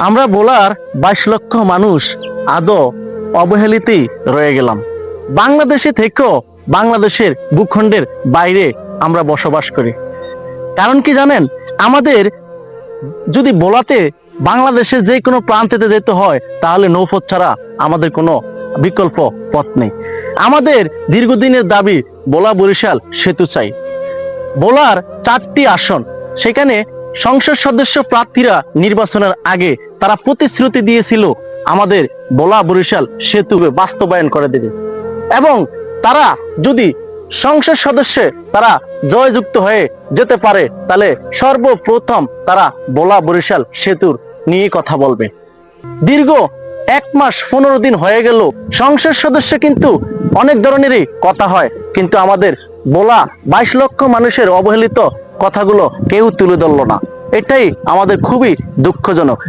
আমরা বোলার 22 লক্ষ মানুষ আদৌ অবহেলিতই রয়ে গেলাম। বাংলাদেশে থেকেও বাংলাদেশের ভূখণ্ডের বাইরে আমরা বসবাস করি। কারণ কি জানেন, আমাদের যদি বোলাতে বাংলাদেশের যে কোনো প্রান্তেতে যেতে হয় তাহলে নৌপথ ছাড়া আমাদের কোনো বিকল্প পথ নেই। আমাদের দীর্ঘদিনের দাবি বোলা বরিশাল সেতু চাই। বোলার 4টি আসন, সেখানে সংসদ সদস্য প্রার্থীরা নির্বাচনের আগে তারা প্রতিশ্রুতি দিয়েছিল আমাদের বোলা বরিশাল সেতু বাস্তবায়ন করে দেবে, এবং তারা যদি সংসদ সদস্যে তারা জয়যুক্ত হয়ে যেতে পারে তাহলে সর্বপ্রথম তারা বোলা বরিশাল সেতুর নিয়ে কথা বলবে। দীর্ঘ 1 মাস 15 দিন হয়ে গেল, সংসদ সদস্য কিন্তু অনেক ধরনেরই কথা হয়, কিন্তু আমাদের বোলা 22 লক্ষ মানুষের অবহেলিত কথাগুলো কেউ তুলে ধরলো না। এটাই আমাদের খুবই দুঃখজনক।